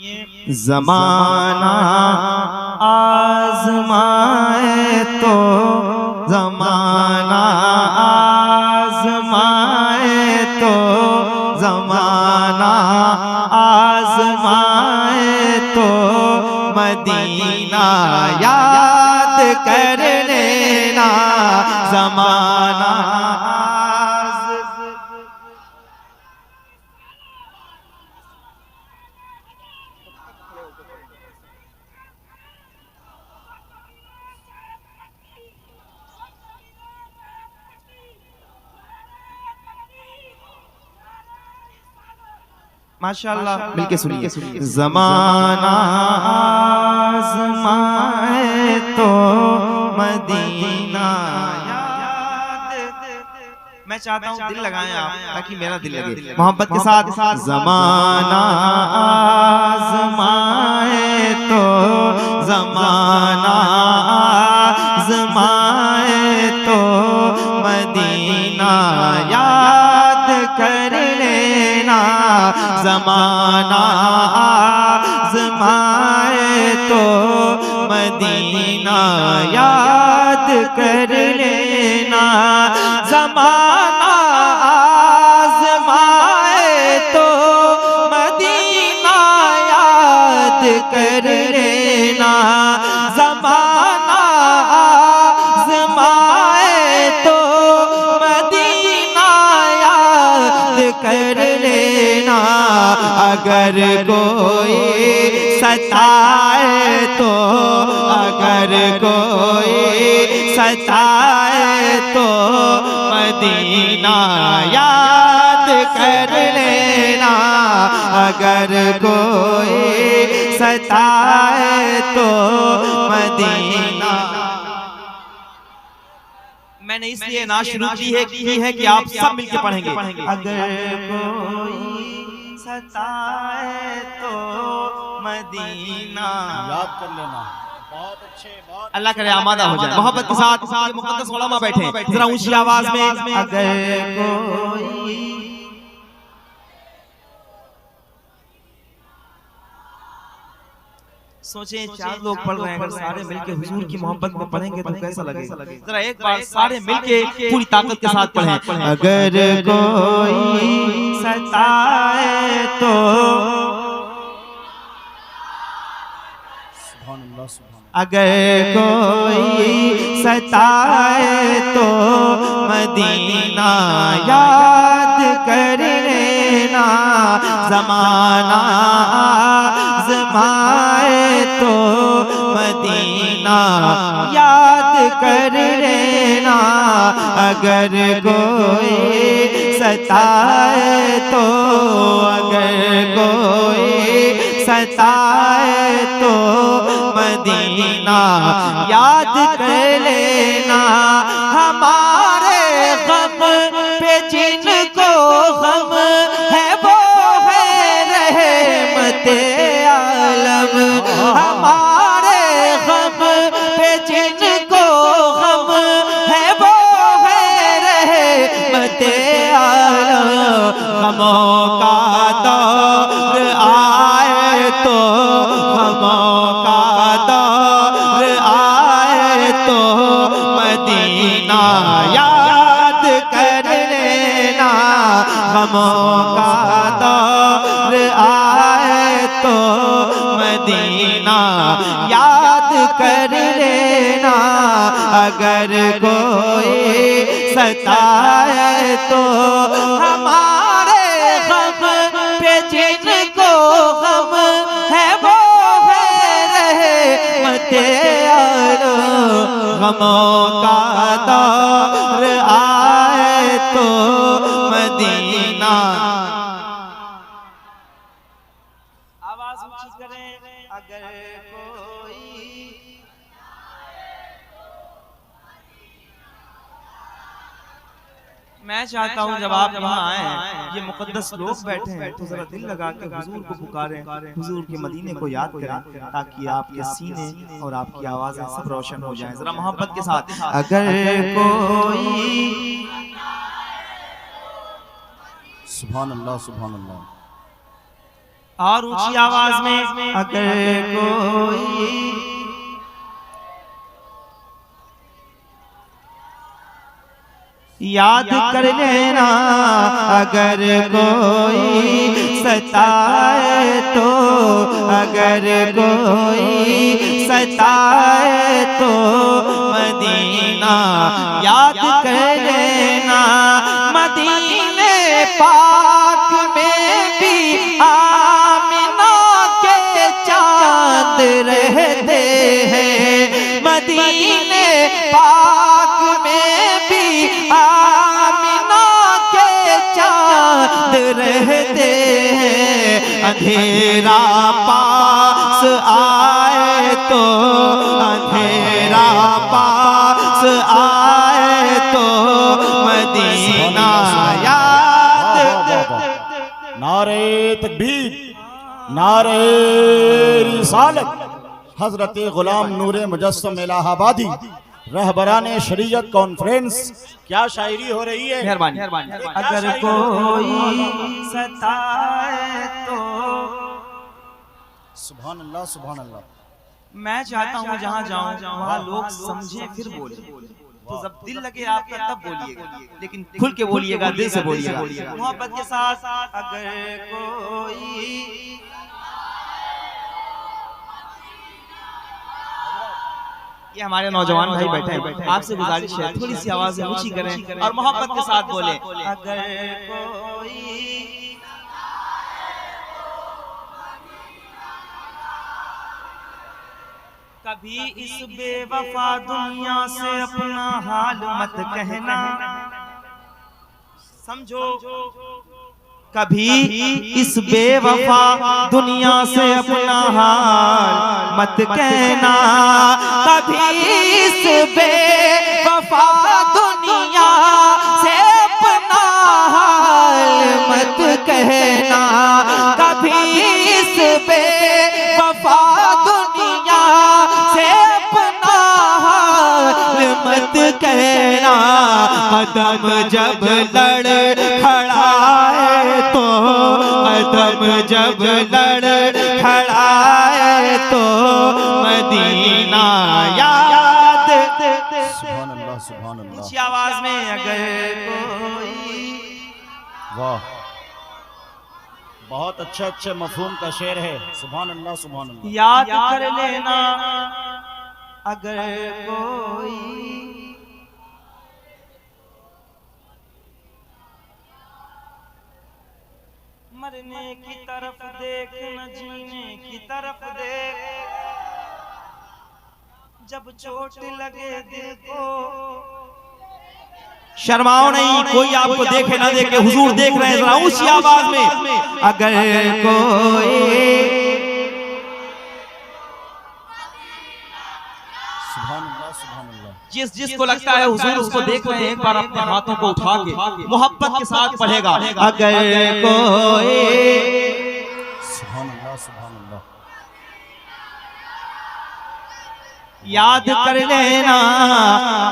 ज़माना आज़माए तो ज़माना आज़माए तो ज़माना आज़माए तो मदीना याद कर लेना ज़माना। माशाअल्लाह, मिलके सुनिए। ज़माना आज़माए तो मदीना याद। मैं चाहता हूँ दिल लगाएं आप, ताकि मेरा दिल लगे मोहब्बत के साथ। ज़माना आज़माए तो ज़माना आज़माए तो मदीना याद कर लेना ज़माना आज़माए तो मदीना याद कर लेना ज़माना आज़माए तो मदीना याद कर लेना ज़माना आज़माए तो मदीना याद कर लेना। अगर कोई सताए तो अगर कोई सताए तो मदीना याद कर लेना। अगर कोई सताए तो मदीना। मैंने इसलिए ना शुरू की है कि आप सब मिलके पढ़ेंगे। अगर कोई सताए तो मदीना याद कर लेना। बहुत अच्छे, बहुत अल्लाह करे आमादा हो जाए मोहब्बत के साथ। मुक़द्दस उलमा बैठे जरा ऊंची आवाज में। अगर कोई सोचें, 4 लोग पढ़ रहे हैं, अगर सारे मिलके हुजूर की मोहब्बत में पढ़ेंगे तो कैसा लगेगा? जरा एक बार सारे मिलके पूरी ताकत के साथ पढ़ें। अगर कोई सताए तो अगर कोई सताए तो मदीना याद कर लेना ज़माना आज़माए तो मदीना याद कर लेना। अगर कोई सताए तो अगर कोई सताए तो मदीना याद कर लेना। हमारे गम पे जिनको गम है वो है रहमते आलम। हमारे गम पे जिनको गम है वो है रहमते आलम। गमों का दौर आए तो गमों का दौर आए तो मदीना याद कर लेना। गमों का दौर आए तो मदीना याद कर लेना। अगर कोई सताए तो हमारे गम पे जिनको गम है वो है रहमते आलम। गमों का दौर आए तो मदीना। आवाज ऊंची करें। अगर कोई मैं चाहता हूँ जब आप यहाँ आए, ये मुकद्दस लोग बैठे हैं, तो जरा दिल लगा के हुजूर को पुकारें, हुजूर के मदीने को याद करें, ताकि आपके सीने और आपकी आवाजें सब रोशन हो जाएं। जरा मोहब्बत के साथ। अगर कोई सुभान अल्लाह, सुभान अल्लाह। और ऊंची आवाज में अगर कोई याद कर लेना, अगर कोई सताए तो, अगर कोई सताए तो मदीना याद कर लेना। मदीने पाक में भी आमिना के चांद रहते हैं, मदीने पाक में भी आमिना के चांद रहते हैं। अंधेरा पास आए तो, अंधेरा पास आए तो मदीना याद। नारे तकबीर, नारे रिसालत। हजरत गुलाम नूरे मुजस्सम इलाहाबादी रहबराने शरीयत कॉन्फ्रेंस। क्या शायरी हो रही है। मेहरबानी। अगर कोई सताए तो, सुभान अल्लाह, सुभान अल्लाह। मैं चाहता हूँ जहाँ जाऊँ वहाँ लोग समझे फिर बोले। तो जब दिल लगे आपका तब बोलिएगा, लेकिन खुल के बोलिएगा, दिल से बोलिएगा, मोहब्बत के साथ। अगर कोई ये हमारे नौजवान भाई बैठे हैं, आपसे गुजारिश है थोड़ी सी आवाज ऊंची करें और मोहब्बत के साथ बोले। अगर कोई कभी इस बेवफा दुनिया से अपना हाल मत कहना, समझो। कभी इस बेवफा दुनिया से अपना हाल मत कहना, कभी इस बेवफा दुनिया से अपना हाल मत कहना, कभी इस बेवफा दुनिया से अपना हाल मत कहना। कदम जब लड़ खड़ा तो, कदम जब लड़ खड़ा तो मदीना याद। सुभान अल्लाह, सुभान अल्लाह। ऊंची आवाज में अगर कोई। वाह, बहुत अच्छे अच्छे मफहूम का शेर है। सुभान अल्लाह, सुभान अल्लाह। याद कर लेना, अगर कोई मरने की तरफ देख न जीने की तरफ देख, जब चोट लगे दिल को। शर्माओ नहीं, कोई आपको देखे ना देखे, हुजूर देख रहे हैं। जरा ऊंची आवाज में अगर कोई। सुभान अल्लाह, सुभान अल्लाह। जिसको लगता है हुजूर उसको देख रहे हैं, एक बार अपने हाथों को उठा के मोहब्बत के साथ पढ़ेगा। अगर कोई। सुभान अल्लाह, सुभान अल्लाह। याद कर लेना,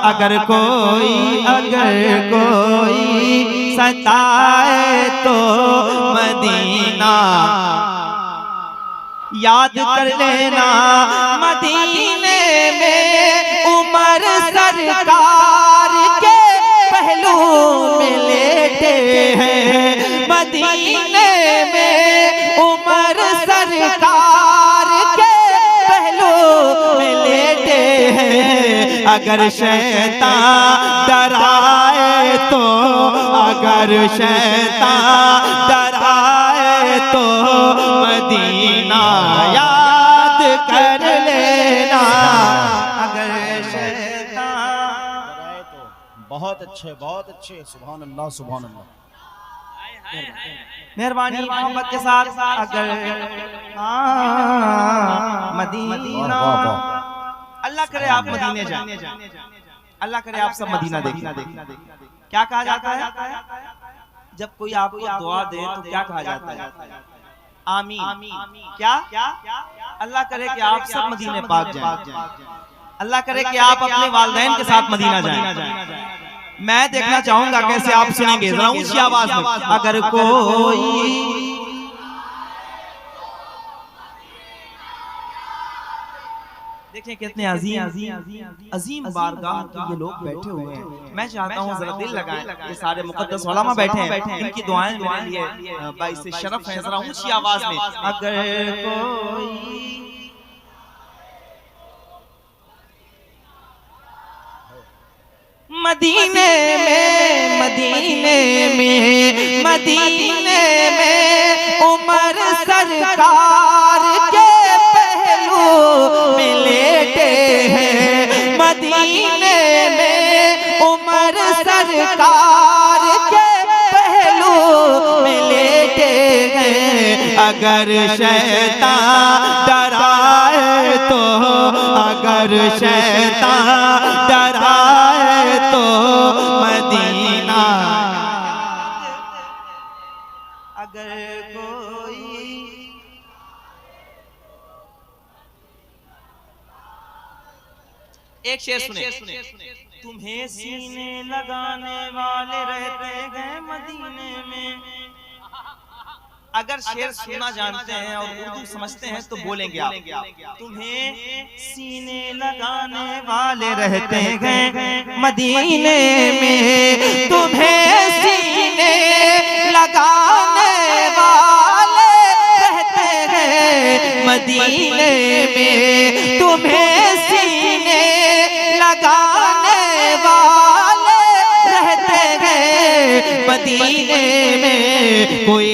अगर कोई, अगर कोई सताए तो मदीना याद कर लेना। मदीने में उमर सरकार के पहलू में लेटे हैं, मदीने में उमर सरकार के पहलू में लेटे हैं। अगर शैतान डराए तो, अगर शैतान डराए तो मदीना याद कर लेना। अगर शैतान डराए तो। बहुत अच्छे, बहुत अच्छे। सुभान अल्लाह, सुभान अल्लाह। मेहरबानी मोहब्बत के साथ। अगर मदीना, अल्लाह करे आप मदीने जाएं, अल्लाह करे आप सब मदीना देखें। क्या कहा जाता है जब कोई आपको दुआ दे तो क्या कहा जाता है? आमीन। क्या? अल्लाह करे कि आप सब मदीने पाक जाएं, अल्लाह करे कि आप अपने वालिदैन के साथ मदीना जाएं। मैं देखना चाहूंगा कैसे आप सुनेंगे, जरा ऊंची आवाज में। अगर कोई देखिए कितने अजीम बारगाह के ये लोग बैठे हुए हैं। मैं चाहता हूँ जरा दिल लगाएं, ये सारे मुकद्दस उलमा बैठे हैं, इनकी दुआएं मेरे लिए बाइस शरफ है। जरा ऊंची आवाज में, अगर कोई मदीने में उमर सरकार के पहलू में लेटे हैं। मदीने में उमर सरकार के पहलू में लेटे हैं। अगर शैतान डराए तो, अगर शैतान डराए तो मदीना, अगर कोई एक शेर सुने। तुम्हें सीने लगाने वाले रहते हैं मदीने में। अगर शेर सुनना जानते हैं और उर्दू समझते हैं तो बोलेंगे आप। तुम्हें सीने लगाने वाले रहते हैं मदीने में, तुम्हें सीने लगाने वाले रहते हैं मदीने में, तुम्हें सीने लगाने वाले रहते हैं मदीने में। कोई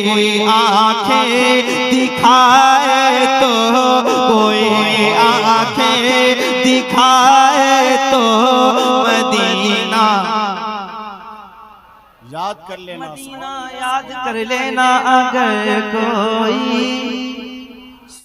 आंखें दिखाए तो, कोई आंखें दिखाए तो मदीना याद कर लेना, मदीना याद कर लेना। अगर कोई